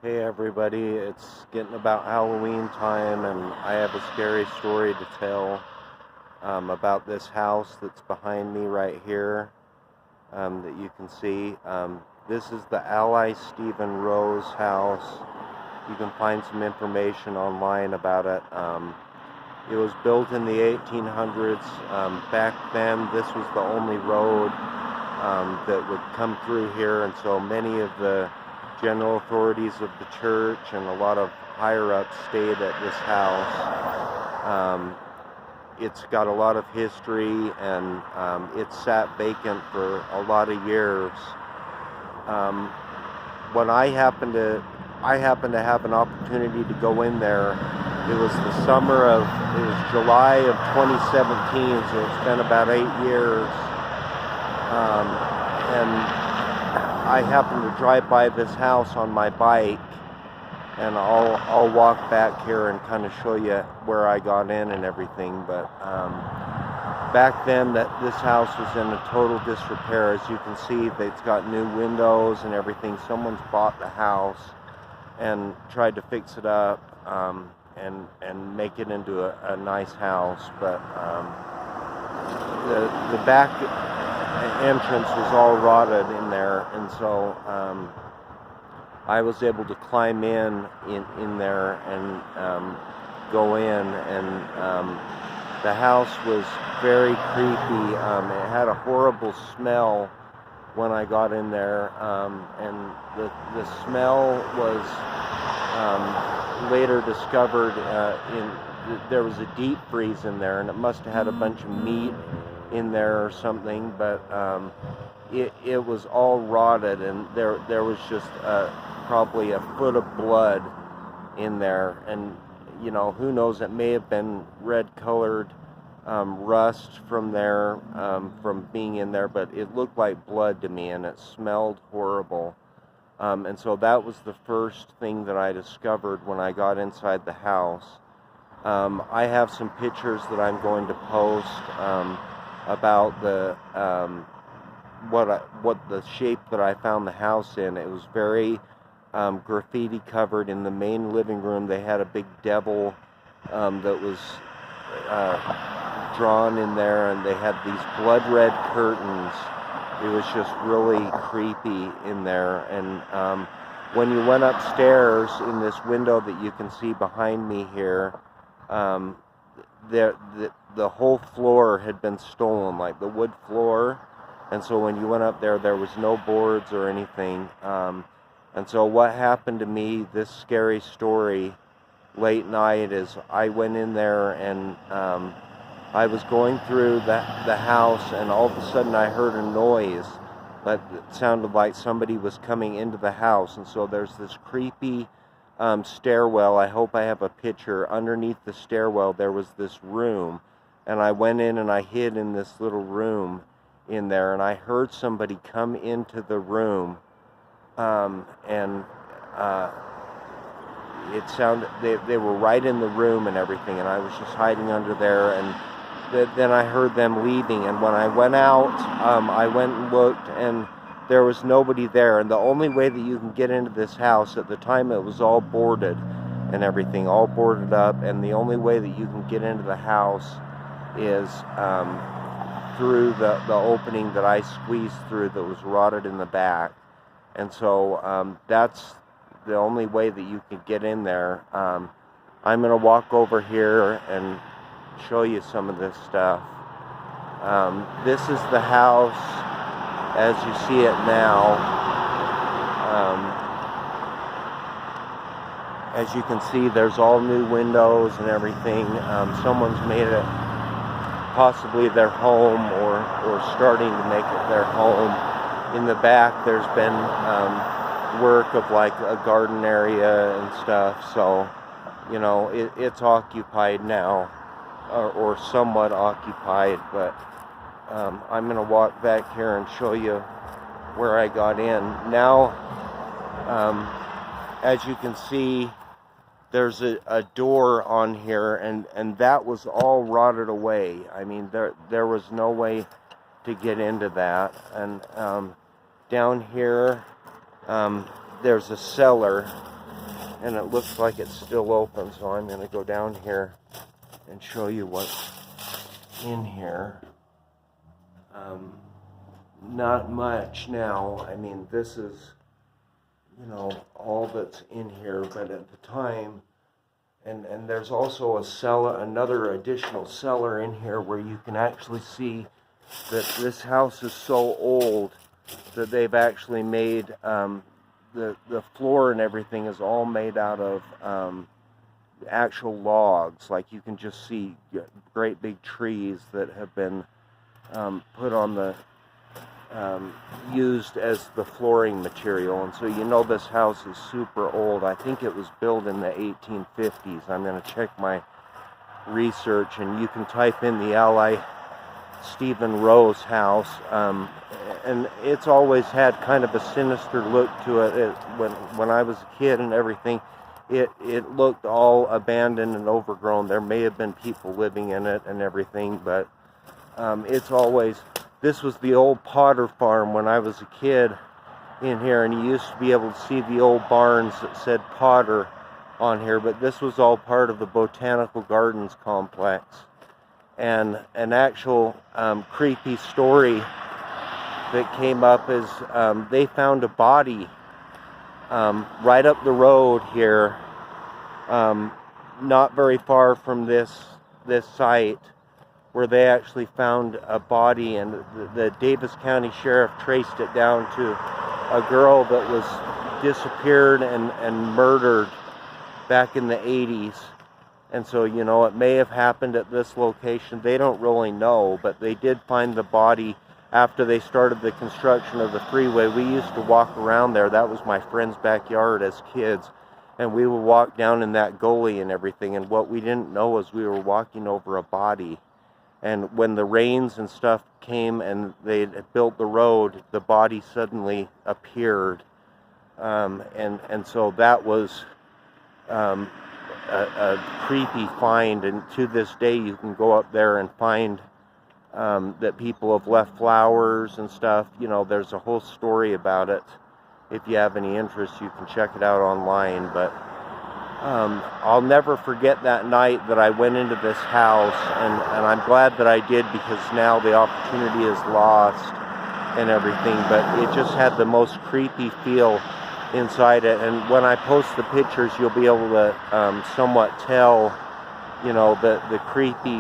Hey everybody, it's getting about Halloween time and I have a scary story to tell about this house that's behind me right here that you can see. This is the Ally Stephen Rose house. You can find some information online about it. It was built in the 1800s. Back then this was the only road that would come through here, and so many of the general authorities of the church and a lot of higher-ups stayed at this house. It's got a lot of history, and it sat vacant for a lot of years. When I happened to have an opportunity to go in there. It was July of 2017, so it's been about 8 years. And I happened to drive by this house on my bike, and I'll walk back here and kind of show you where I got in and everything. But back then, this house was in a total disrepair. As you can see, it's got new windows and everything. Someone's bought the house and tried to fix it up and make it into a nice house, but the back entrance was all rotted in there, and so I was able to climb in there and go in, and the house was very creepy. It had a horrible smell when I got in there, and the smell was later discovered there was a deep freeze in there, and it must have had a bunch of meat in there or something, but it was all rotted, and there was just probably a foot of blood in there, and who knows, it may have been red colored rust from there, from being in there, but it looked like blood to me, and it smelled horrible. And so that was the first thing that I discovered when I got inside the house. I have some pictures that I'm going to post about the what the shape that I found the house in. It was very graffiti covered. In the main living room, they had a big devil that was drawn in there, and they had these blood red curtains. It was just really creepy in there, and when you went upstairs in this window that you can see behind me here, the whole floor had been stolen, like the wood floor, and so when you went up there, there was no boards or anything, and so what happened to me, this scary story, late night, is I went in there and I was going through the house, and all of a sudden I heard a noise that sounded like somebody was coming into the house, and so there's this creepy stairwell. I hope I have a picture. Underneath the stairwell there was this room, and I went in and I hid in this little room in there, and I heard somebody come into the room, and it sounded, they were right in the room and everything, and I was just hiding under there, and then I heard them leaving, and when I went out, I went and looked, and there was nobody there, and the only way that you can get into this house, at the time it was all boarded and everything, all boarded up, and the only way that you can get into the house is through the opening that I squeezed through that was rotted in the back, and so that's the only way that you can get in there. I'm going to walk over here and show you some of this stuff. This is the house as you see it now. As you can see, there's all new windows and everything. Someone's made it possibly their home, or starting to make it their home. In the back there's been work of like a garden area and stuff, so it's occupied now, or somewhat occupied, but I'm going to walk back here and show you where I got in. Now, as you can see, there's a door on here, and that was all rotted away. I mean, there was no way to get into that. And down here, there's a cellar, and it looks like it's still open, so I'm going to go down here and show you what's in here. Not much now. I mean, this is, you know, all that's in here, but at the time, and there's also a cellar, another additional cellar in here where you can actually see that this house is so old that they've actually made the floor and everything is all made out of actual logs. Like you can just see great big trees that have been put on the used as the flooring material, and so you know this house is super old. I think it was built in the 1850s. I'm going to check my research, and you can type in the Ally Stephen Rose house, and it's always had kind of a sinister look to it. When I was a kid and everything, it looked all abandoned and overgrown. There may have been people living in it and everything, but it's always, this was the old Potter farm when I was a kid in here, and you used to be able to see the old barns that said Potter on here, but this was all part of the Botanical Gardens complex. And an actual creepy story that came up is they found a body right up the road here, not very far from this site, where they actually found a body, and the Davis County Sheriff traced it down to a girl that was disappeared and murdered back in the 80s. And so, you know, it may have happened at this location. They don't really know, but they did find the body after they started the construction of the freeway. We used to walk around there. That was my friend's backyard as kids, and we would walk down in that gully and everything, and what we didn't know is we were walking over a body. And when the rains and stuff came and they built the road, the body suddenly appeared. And so that was a creepy find. And to this day, you can go up there and find that people have left flowers and stuff. You know, there's a whole story about it. If you have any interest, you can check it out online. But I'll never forget that night that I went into this house, and I'm glad that I did, because now the opportunity is lost and everything, but it just had the most creepy feel inside it. And when I post the pictures, you'll be able to somewhat tell, you know, the creepy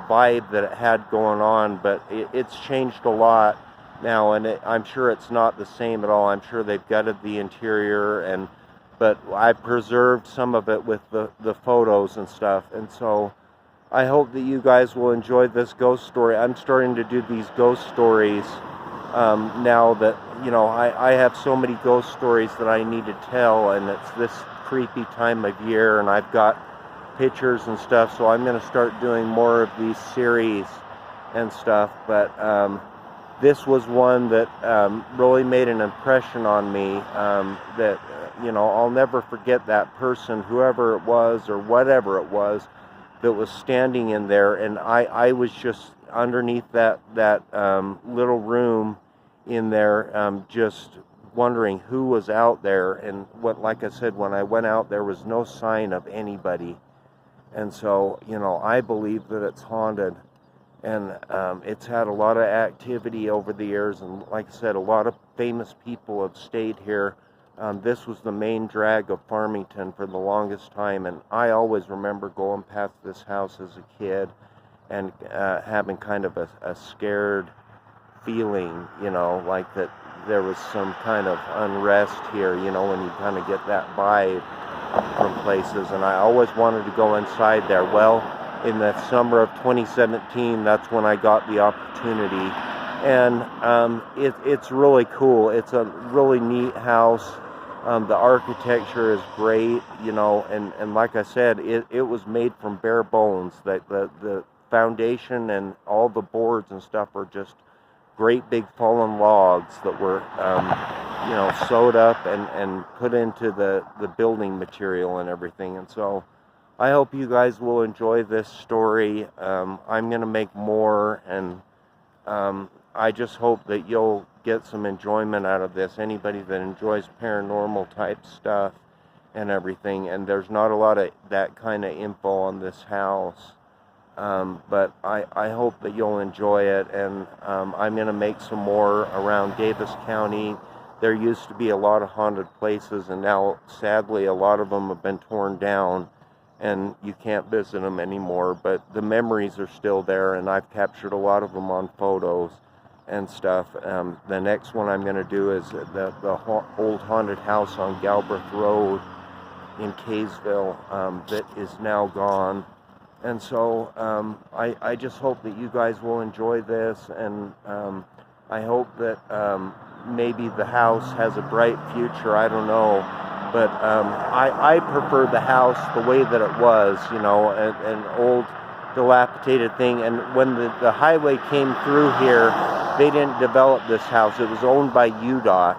vibe that it had going on, but it's changed a lot now, and I'm sure it's not the same at all. I'm sure they've gutted the interior, but I preserved some of it with the photos and stuff. And so I hope that you guys will enjoy this ghost story. I'm starting to do these ghost stories now that, you know, I have so many ghost stories that I need to tell, and it's this creepy time of year, and I've got pictures and stuff, so I'm going to start doing more of these series and stuff. But this was one that really made an impression on me, that you know, I'll never forget that person, whoever it was or whatever it was, that was standing in there. And I was just underneath that little room in there, just wondering who was out there. And like I said, when I went out, there was no sign of anybody. And so, you know, I believe that it's haunted, and it's had a lot of activity over the years. And like I said, a lot of famous people have stayed here. This was the main drag of Farmington for the longest time, and I always remember going past this house as a kid and having kind of a scared feeling, you know, like that there was some kind of unrest here, you know, when you kind of get that vibe from places. And I always wanted to go inside there. Well, in the summer of 2017, that's when I got the opportunity, and it's really cool. It's a really neat house. The architecture is great, you know, and like I said, it was made from bare bones. That the foundation and all the boards and stuff are just great big fallen logs that were, you know, sewed up and put into the building material and everything. And so I hope you guys will enjoy this story. I'm going to make more, and I just hope that you'll get some enjoyment out of this. Anybody that enjoys paranormal type stuff and everything, and there's not a lot of that kind of info on this house. But I hope that you'll enjoy it, and I'm going to make some more around Davis County. There used to be a lot of haunted places, and now, sadly, a lot of them have been torn down, and you can't visit them anymore, but the memories are still there, and I've captured a lot of them on photos and stuff. The next one I'm going to do is the old haunted house on Galbraith Road in Kaysville that is now gone. And so I just hope that you guys will enjoy this, and I hope that maybe the house has a bright future. I don't know, but I prefer the house the way that it was, you know, an old dilapidated thing. And when the highway came through here, they didn't develop this house. It was owned by UDOT.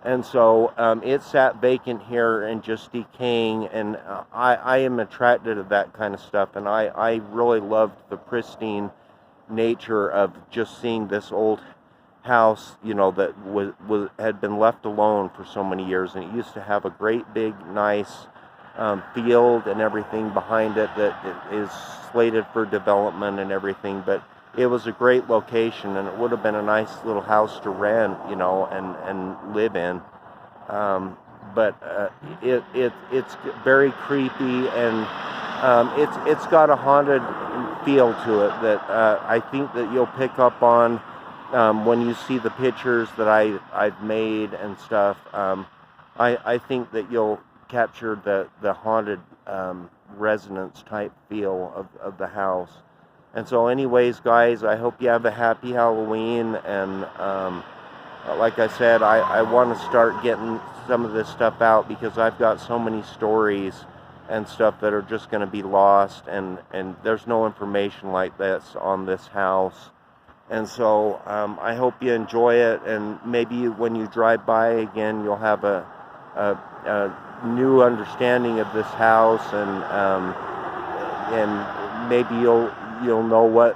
And so it sat vacant here and just decaying, and I am attracted to that kind of stuff, and I really loved the pristine nature of just seeing this old house, you know, that had been left alone for so many years, and it used to have a great big nice field and everything behind it that is slated for development and everything, but it was a great location, and it would have been a nice little house to rent, you know, and live in. But it's very creepy, and it's got a haunted feel to it that I think that you'll pick up on when you see the pictures that I've made and stuff. I think that you'll capture the haunted resonance type feel of the house. And so anyways, guys, I hope you have a happy Halloween, and like I said, I want to start getting some of this stuff out, because I've got so many stories and stuff that are just going to be lost, and there's no information like this on this house. And so I hope you enjoy it, and maybe when you drive by again, you'll have a new understanding of this house, and maybe you'll know what,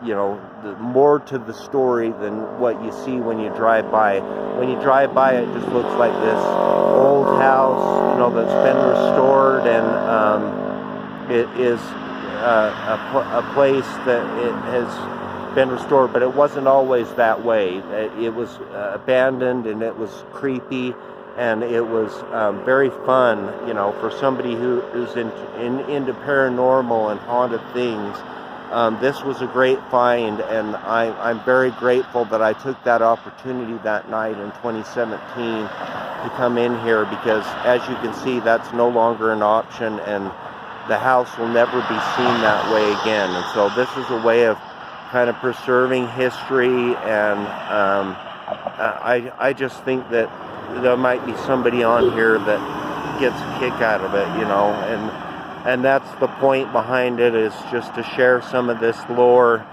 you know, more to the story than what you see when you drive by. When you drive by, it just looks like this old house, you know, that's been restored, and it is a place that it has been restored, but it wasn't always that way. It was abandoned, and it was creepy, and it was very fun, you know, for somebody who's into paranormal and haunted things. This was a great find, and I'm very grateful that I took that opportunity that night in 2017 to come in here, because as you can see, that's no longer an option, and the house will never be seen that way again. And so this is a way of kind of preserving history, and I just think that there might be somebody on here that gets a kick out of it, you know, and that's the point behind it, is just to share some of this lore.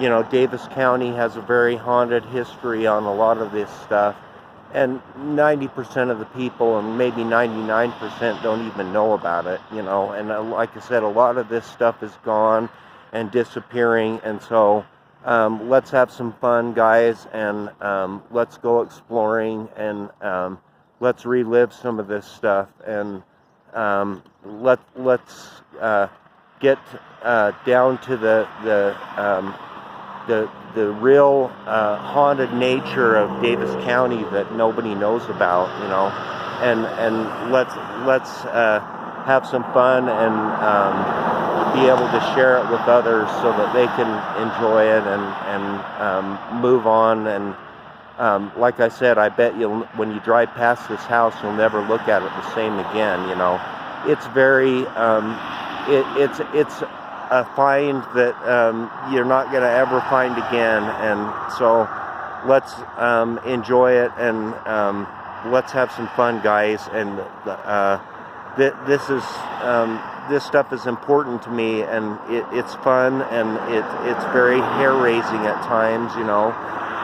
You know, Davis County has a very haunted history on a lot of this stuff, and 90% of the people, and maybe 99%, don't even know about it, you know. And like I said, a lot of this stuff is gone and disappearing, and so let's have some fun, guys, and let's go exploring, and let's relive some of this stuff, and let's get down to the real haunted nature of Davis County that nobody knows about, you know, and let's have some fun, and be able to share it with others so that they can enjoy it, and move on. And like I said, I bet when you drive past this house, you'll never look at it the same again, you know. It's very it's a find that you're not going to ever find again, and so let's enjoy it, and let's have some fun, guys. And this stuff is important to me, and it's fun, and it's very hair-raising at times, you know.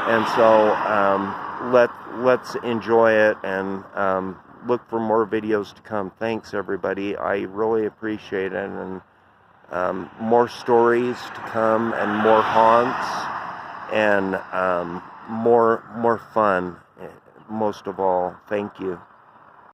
And so let's enjoy it, and look for more videos to come. Thanks, everybody. I really appreciate it, and more stories to come, and more haunts, and more fun, most of all. Thank you.